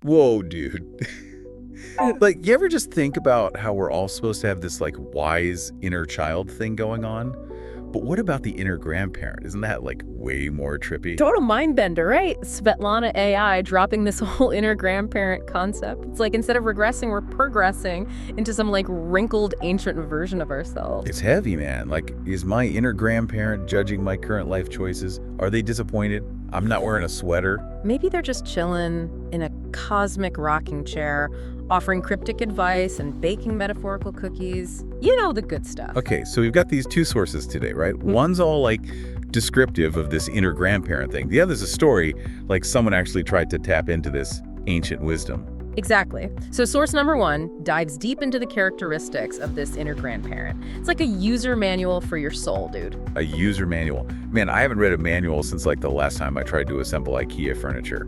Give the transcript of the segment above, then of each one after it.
Whoa, dude. Like, you ever just think about how we're all supposed to have this, like, wise inner child thing going on? But what about the inner grandparent? Isn't that, like, way more trippy? Total mind bender, right? Swetlana AI dropping this whole inner grandparent concept. It's like instead of regressing, we're progressing into some like wrinkled ancient version of ourselves. It's heavy, man. Like, is my inner grandparent judging my current life choices? Are they disappointed? I'm not wearing a sweater. Maybe they're just chilling in a cosmic rocking chair, offering cryptic advice and baking metaphorical cookies. You know, the good stuff. Okay, so we've got these two sources today, right? One's all, like, descriptive of this inner grandparent thing. The other's a story, like someone actually tried to tap into this ancient wisdom. Exactly. So source number one dives deep into the characteristics of this inner grandparent. It's like a user manual for your soul, dude. A user manual. Man, I haven't read a manual since, like, the last time I tried to assemble IKEA furniture.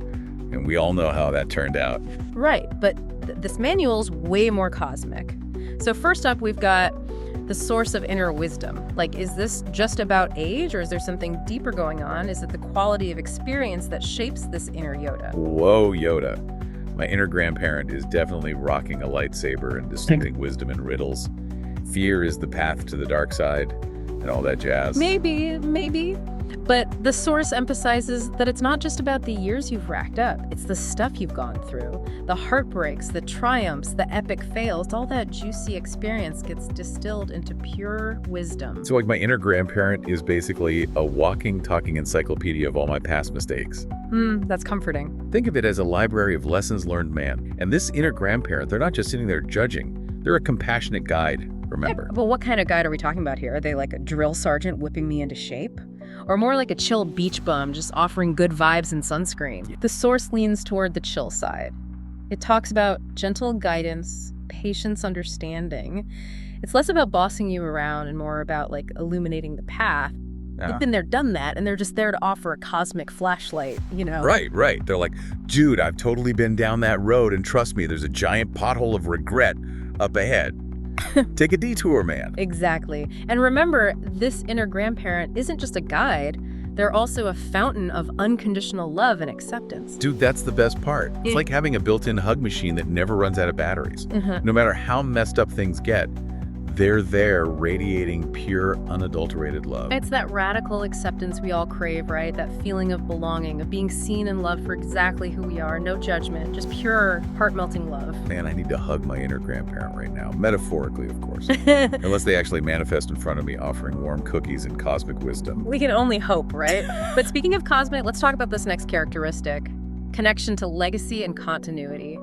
And we all know how that turned out. Right, but this manual's way more cosmic. So first up, we've got the source of inner wisdom. Like, is this just about age, or is there something deeper going on? Is it the quality of experience that shapes this inner Yoda? Whoa, Yoda. My inner grandparent is definitely rocking a lightsaber and distilling wisdom in riddles. Fear is the path to the dark side, and all that jazz. Maybe. But the source emphasizes that it's not just about the years you've racked up. It's the stuff you've gone through. The heartbreaks, the triumphs, the epic fails, all that juicy experience gets distilled into pure wisdom. So, like, my inner grandparent is basically a walking, talking encyclopedia of all my past mistakes. That's comforting. Think of it as a library of lessons learned, man. And this inner grandparent, they're not just sitting there judging. They're a compassionate guide, remember. But what kind of guide are we talking about here? Are they like a drill sergeant whipping me into shape? Or more like a chill beach bum just offering good vibes and sunscreen? The source leans toward the chill side. It talks about gentle guidance, patience, understanding. It's less about bossing you around and more about like illuminating the path. They've been there, done that, and they're just there to offer a cosmic flashlight, you know? Right. They're like, dude, I've totally been down that road, and trust me, there's a giant pothole of regret up ahead. Take a detour, man. Exactly. And remember, this inner grandparent isn't just a guide. They're also a fountain of unconditional love and acceptance. Dude, that's the best part. It's like having a built-in hug machine that never runs out of batteries. No matter how messed up things get, they're there radiating pure, unadulterated love. It's that radical acceptance we all crave, right? That feeling of belonging, of being seen and loved for exactly who we are. No judgment, just pure, heart-melting love. Man, I need to hug my inner grandparent right now. Metaphorically, of course. Unless they actually manifest in front of me offering warm cookies and cosmic wisdom. We can only hope, right? But speaking of cosmic, let's talk about this next characteristic. Connection to legacy and continuity.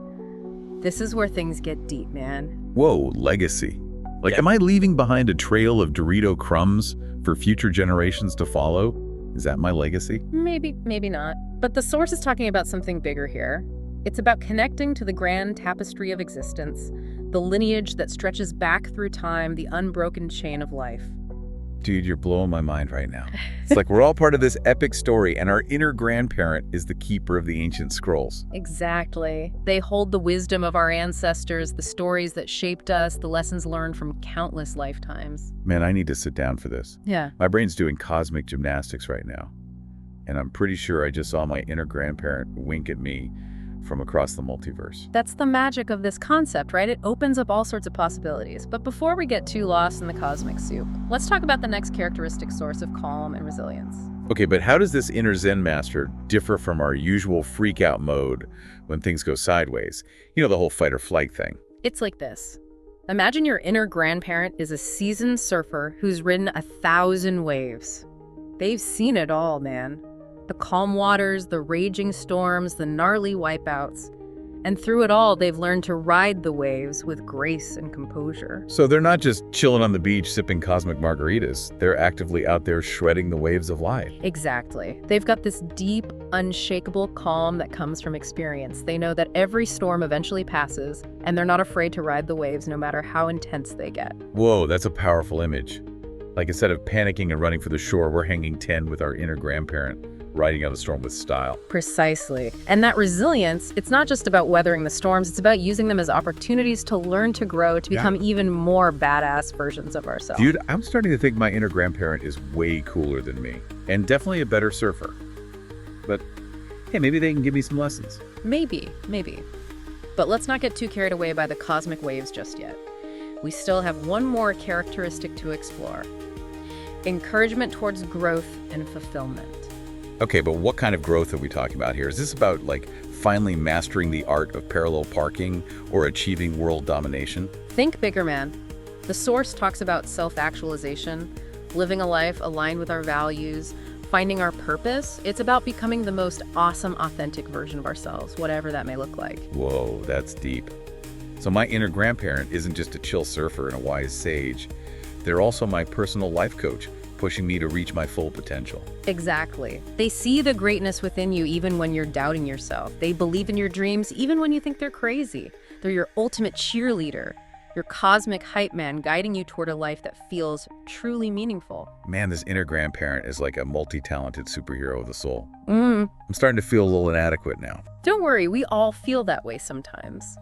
This is where things get deep, man. Whoa, legacy. Like, am I leaving behind a trail of Dorito crumbs for future generations to follow? Is that my legacy? Maybe not. But the source is talking about something bigger here. It's about connecting to the grand tapestry of existence, the lineage that stretches back through time, the unbroken chain of life. Dude, you're blowing my mind right now. It's like we're all part of this epic story, and our inner grandparent is the keeper of the ancient scrolls. Exactly. They hold the wisdom of our ancestors, the stories that shaped us, the lessons learned from countless lifetimes. Man, I need to sit down for this. Yeah. My brain's doing cosmic gymnastics right now. And I'm pretty sure I just saw my inner grandparent wink at me from across the multiverse. That's the magic of this concept, right? It opens up all sorts of possibilities. But before we get too lost in the cosmic soup, let's talk about the next characteristic source of calm and resilience. Okay, but how does this inner Zen master differ from our usual freak out mode when things go sideways? You know, the whole fight or flight thing. It's like this. Imagine your inner grandparent is a seasoned surfer who's ridden 1,000 waves. They've seen it all, man. The calm waters, the raging storms, the gnarly wipeouts. And through it all, they've learned to ride the waves with grace and composure. So they're not just chilling on the beach sipping cosmic margaritas. They're actively out there shredding the waves of life. Exactly. They've got this deep, unshakable calm that comes from experience. They know that every storm eventually passes, and they're not afraid to ride the waves no matter how intense they get. Whoa, that's a powerful image. Like, instead of panicking and running for the shore, we're hanging 10 with our inner grandparent, riding out the storm with style. Precisely. And that resilience, it's not just about weathering the storms, it's about using them as opportunities to learn to grow, to become even more badass versions of ourselves. Dude, I'm starting to think my inner grandparent is way cooler than me, and definitely a better surfer. But hey, maybe they can give me some lessons. Maybe. But let's not get too carried away by the cosmic waves just yet. We still have one more characteristic to explore. Encouragement towards growth and fulfillment. Okay, but what kind of growth are we talking about here? Is this about, like, finally mastering the art of parallel parking or achieving world domination? Think bigger, man. The source talks about self-actualization, living a life aligned with our values, finding our purpose. It's about becoming the most awesome, authentic version of ourselves, whatever that may look like. Whoa, that's deep. So my inner grandparent isn't just a chill surfer and a wise sage. They're also my personal life coach, pushing me to reach my full potential. Exactly. They see the greatness within you even when you're doubting yourself. They believe in your dreams even when you think they're crazy. They're your ultimate cheerleader, your cosmic hype man, guiding you toward a life that feels truly meaningful. Man, this inner grandparent is like a multi-talented superhero of the soul. Mm. I'm starting to feel a little inadequate now. Don't worry, we all feel that way sometimes.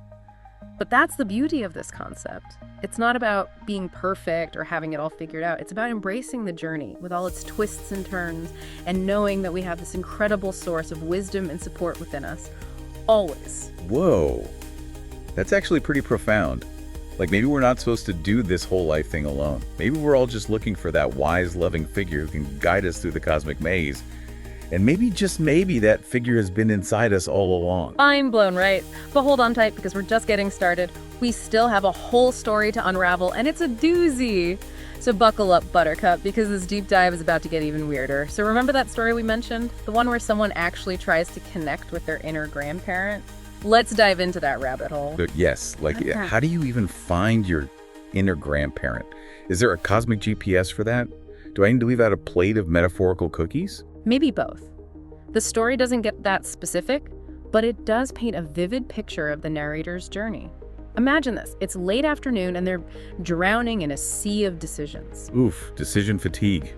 But that's the beauty of this concept. It's not about being perfect or having it all figured out. It's about embracing the journey with all its twists and turns and knowing that we have this incredible source of wisdom and support within us, always. Whoa, that's actually pretty profound. Like, maybe we're not supposed to do this whole life thing alone. Maybe we're all just looking for that wise, loving figure who can guide us through the cosmic maze. And maybe, just maybe, that figure has been inside us all along. Mind blown, right? But hold on tight because we're just getting started. We still have a whole story to unravel, and it's a doozy. So buckle up, Buttercup, because this deep dive is about to get even weirder. So remember that story we mentioned? The one where someone actually tries to connect with their inner grandparent? Let's dive into that rabbit hole. But yes, like, how do you even find your inner grandparent? Is there a cosmic GPS for that? Do I need to leave out a plate of metaphorical cookies? Maybe both. The story doesn't get that specific, but it does paint a vivid picture of the narrator's journey. Imagine this. It's late afternoon and they're drowning in a sea of decisions. Oof, decision fatigue.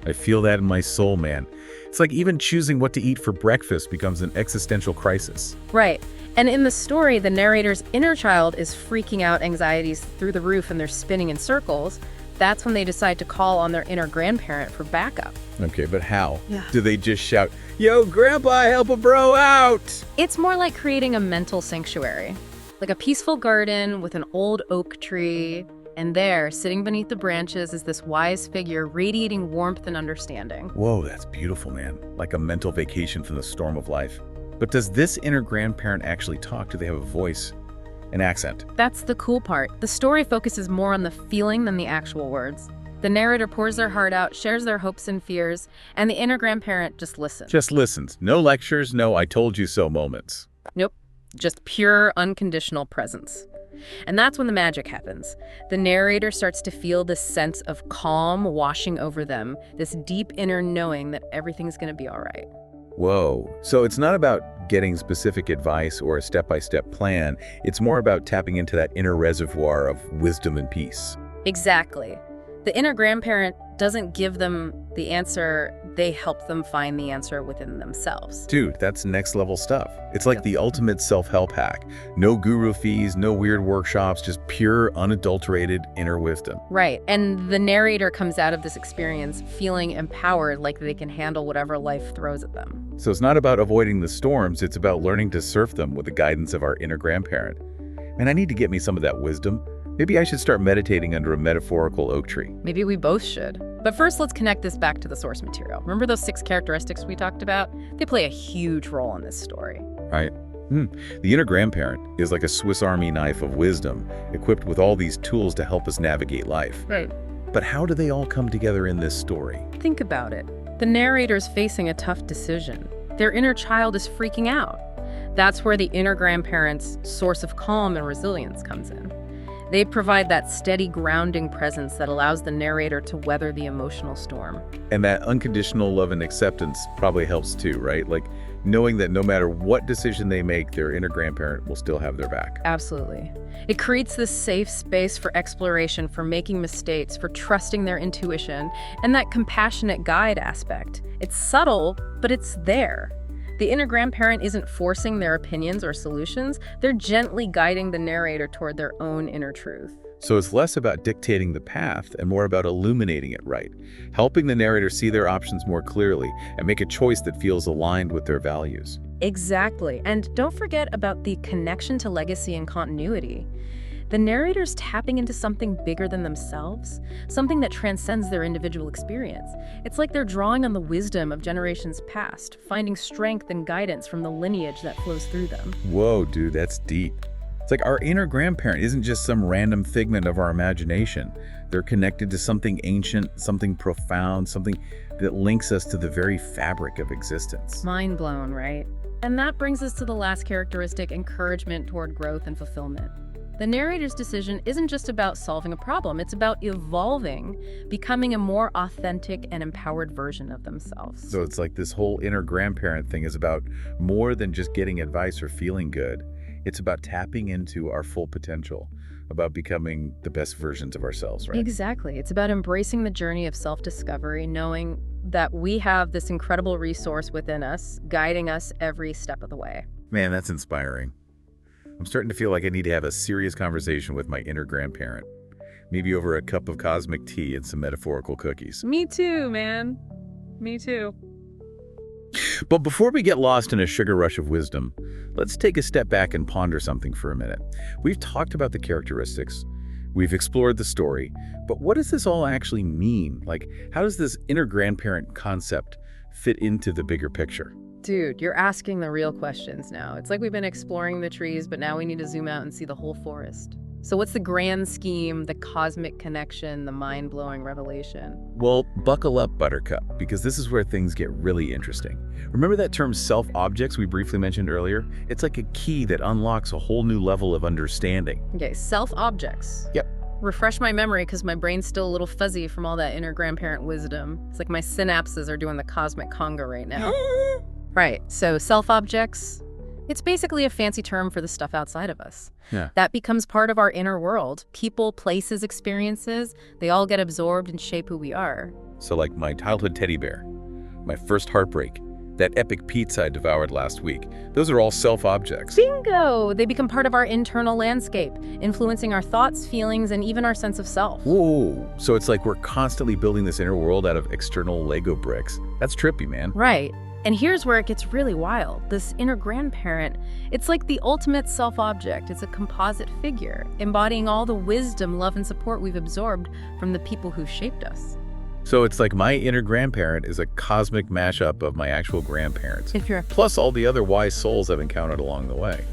I feel that in my soul, man. It's like even choosing what to eat for breakfast becomes an existential crisis. Right. And in the story, the narrator's inner child is freaking out, anxieties through the roof, and they're spinning in circles. That's when they decide to call on their inner grandparent for backup. Okay, but how? Yeah. Do they just shout, "Yo, Grandpa, help a bro out"? It's more like creating a mental sanctuary, like a peaceful garden with an old oak tree. And there, sitting beneath the branches, is this wise figure radiating warmth and understanding. Whoa, that's beautiful, man. Like a mental vacation from the storm of life. But does this inner grandparent actually talk? Do they have a voice? An accent? That's the cool part. The story focuses more on the feeling than the actual words. The narrator pours their heart out, shares their hopes and fears, and the inner grandparent just listens. Just listens. No lectures, no "I told you so" moments. Nope. Just pure, unconditional presence. And that's when the magic happens. The narrator starts to feel this sense of calm washing over them, this deep inner knowing that everything's going to be all right. Whoa. So it's not about getting specific advice or a step-by-step plan. It's more about tapping into that inner reservoir of wisdom and peace. Exactly. The inner grandparent doesn't give them the answer, they help them find the answer within themselves. Dude, that's next level stuff. It's like the ultimate self-help hack. No guru fees, no weird workshops, just pure, unadulterated inner wisdom. Right. And the narrator comes out of this experience feeling empowered, like they can handle whatever life throws at them. So it's not about avoiding the storms, it's about learning to surf them with the guidance of our inner grandparent. And I need to get me some of that wisdom. Maybe I should start meditating under a metaphorical oak tree. Maybe we both should. But first, let's connect this back to the source material. Remember those 6 characteristics we talked about? They play a huge role in this story. Right. The inner grandparent is like a Swiss Army knife of wisdom, equipped with all these tools to help us navigate life. Right. But how do they all come together in this story? Think about it. The narrator's facing a tough decision. Their inner child is freaking out. That's where the inner grandparent's source of calm and resilience comes in. They provide that steady, grounding presence that allows the narrator to weather the emotional storm. And that unconditional love and acceptance probably helps too, right? Like knowing that no matter what decision they make, their inner grandparent will still have their back. Absolutely. It creates this safe space for exploration, for making mistakes, for trusting their intuition, and that compassionate guide aspect. It's subtle, but it's there. The inner grandparent isn't forcing their opinions or solutions. They're gently guiding the narrator toward their own inner truth. So it's less about dictating the path and more about illuminating it right, helping the narrator see their options more clearly and make a choice that feels aligned with their values. Exactly. And don't forget about the connection to legacy and continuity. The narrator's tapping into something bigger than themselves, something that transcends their individual experience. It's like they're drawing on the wisdom of generations past, finding strength and guidance from the lineage that flows through them. Whoa, dude, that's deep. It's like our inner grandparent isn't just some random figment of our imagination. They're connected to something ancient, something profound, something that links us to the very fabric of existence. Mind blown, right? And that brings us to the last characteristic, encouragement toward growth and fulfillment. The narrator's decision isn't just about solving a problem, it's about evolving, becoming a more authentic and empowered version of themselves. So it's like this whole inner grandparent thing is about more than just getting advice or feeling good. It's about tapping into our full potential, about becoming the best versions of ourselves, right? Exactly. It's about embracing the journey of self-discovery, knowing that we have this incredible resource within us, guiding us every step of the way. Man, that's inspiring. I'm starting to feel like I need to have a serious conversation with my inner grandparent. Maybe over a cup of cosmic tea and some metaphorical cookies. Me too, man. Me too. But before we get lost in a sugar rush of wisdom, let's take a step back and ponder something for a minute. We've talked about the characteristics, we've explored the story, but what does this all actually mean? Like, how does this inner grandparent concept fit into the bigger picture? Dude, you're asking the real questions now. It's like we've been exploring the trees, but now we need to zoom out and see the whole forest. So what's the grand scheme, the cosmic connection, the mind-blowing revelation? Well, buckle up, Buttercup, because this is where things get really interesting. Remember that term self-objects we briefly mentioned earlier? It's like a key that unlocks a whole new level of understanding. Okay, self-objects. Yep. Refresh my memory because my brain's still a little fuzzy from all that inner grandparent wisdom. It's like my synapses are doing the cosmic conga right now. Right, so self-objects, it's basically a fancy term for the stuff outside of us. Yeah. That becomes part of our inner world. People, places, experiences, they all get absorbed and shape who we are. So like my childhood teddy bear, my first heartbreak, that epic pizza I devoured last week, those are all self-objects. Bingo! They become part of our internal landscape, influencing our thoughts, feelings, and even our sense of self. Whoa, so it's like we're constantly building this inner world out of external Lego bricks. That's trippy, man. Right. And here's where it gets really wild. This inner grandparent, it's like the ultimate self-object. It's a composite figure, embodying all the wisdom, love, and support we've absorbed from the people who shaped us. So it's like my inner grandparent is a cosmic mashup of my actual grandparents, If you're plus all the other wise souls I've encountered along the way.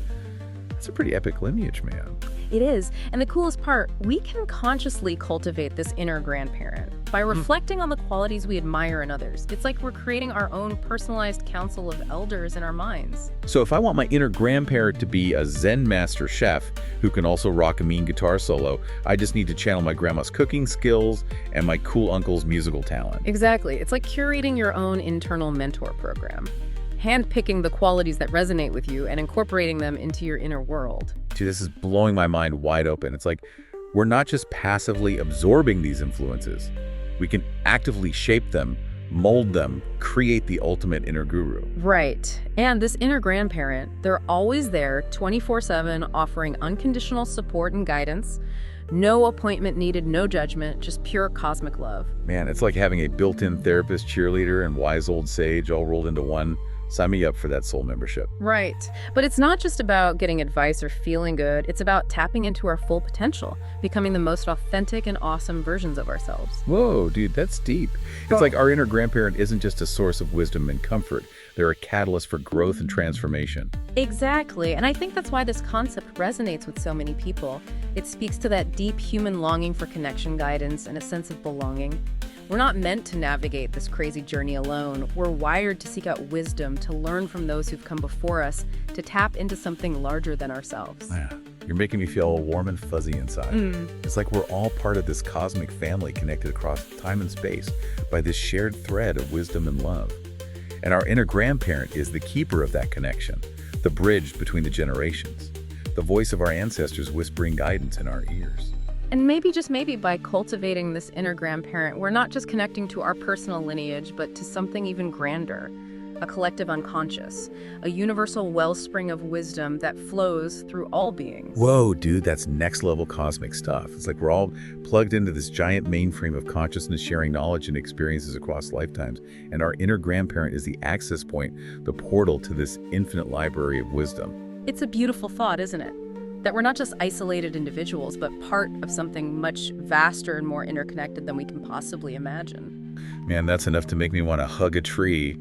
That's a pretty epic lineage, man. It is. And the coolest part, we can consciously cultivate this inner grandparent by reflecting on the qualities we admire in others. It's like we're creating our own personalized council of elders in our minds. So if I want my inner grandparent to be a Zen master chef who can also rock a mean guitar solo, I just need to channel my grandma's cooking skills and my cool uncle's musical talent. Exactly. It's like curating your own internal mentor program, handpicking the qualities that resonate with you and incorporating them into your inner world. Dude, this is blowing my mind wide open. It's like we're not just passively absorbing these influences. We can actively shape them, mold them, create the ultimate inner guru. Right. And this inner grandparent, they're always there 24/7, offering unconditional support and guidance. No appointment needed, no judgment, just pure cosmic love. Man, it's like having a built-in therapist, cheerleader, and wise old sage all rolled into one. Sign me up for that soul membership. Right. But it's not just about getting advice or feeling good. It's about tapping into our full potential, becoming the most authentic and awesome versions of ourselves. Whoa, dude, that's deep. It's like our inner grandparent isn't just a source of wisdom and comfort. They're a catalyst for growth and transformation. Exactly. And I think that's why this concept resonates with so many people. It speaks to that deep human longing for connection, guidance, and a sense of belonging. We're not meant to navigate this crazy journey alone. We're wired to seek out wisdom, to learn from those who've come before us, to tap into something larger than ourselves. Yeah, you're making me feel all warm and fuzzy inside. It's like we're all part of this cosmic family connected across time and space by this shared thread of wisdom and love. And our inner grandparent is the keeper of that connection, the bridge between the generations, the voice of our ancestors whispering guidance in our ears. And maybe, just maybe, by cultivating this inner grandparent, we're not just connecting to our personal lineage, but to something even grander, a collective unconscious, a universal wellspring of wisdom that flows through all beings. Whoa, dude, that's next level cosmic stuff. It's like we're all plugged into this giant mainframe of consciousness, sharing knowledge and experiences across lifetimes. And our inner grandparent is the access point, the portal to this infinite library of wisdom. It's a beautiful thought, isn't it? That we're not just isolated individuals, but part of something much vaster and more interconnected than we can possibly imagine. Man, that's enough to make me want to hug a tree,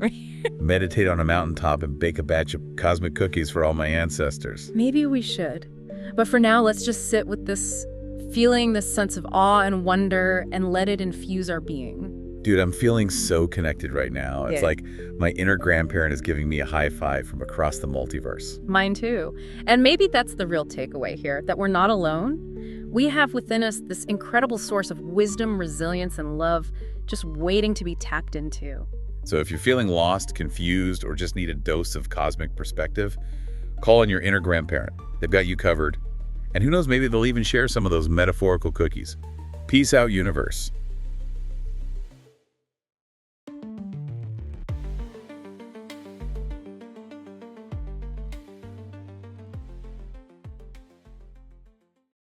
meditate on a mountaintop, and bake a batch of cosmic cookies for all my ancestors. Maybe we should. But for now, let's just sit with this feeling, this sense of awe and wonder, and let it infuse our being. Dude, I'm feeling so connected right now. It's like my inner grandparent is giving me a high five from across the multiverse. Mine too. And maybe that's the real takeaway here, that we're not alone. We have within us this incredible source of wisdom, resilience, and love just waiting to be tapped into. So if you're feeling lost, confused, or just need a dose of cosmic perspective, call on your inner grandparent. They've got you covered. And who knows, maybe they'll even share some of those metaphorical cookies. Peace out, universe.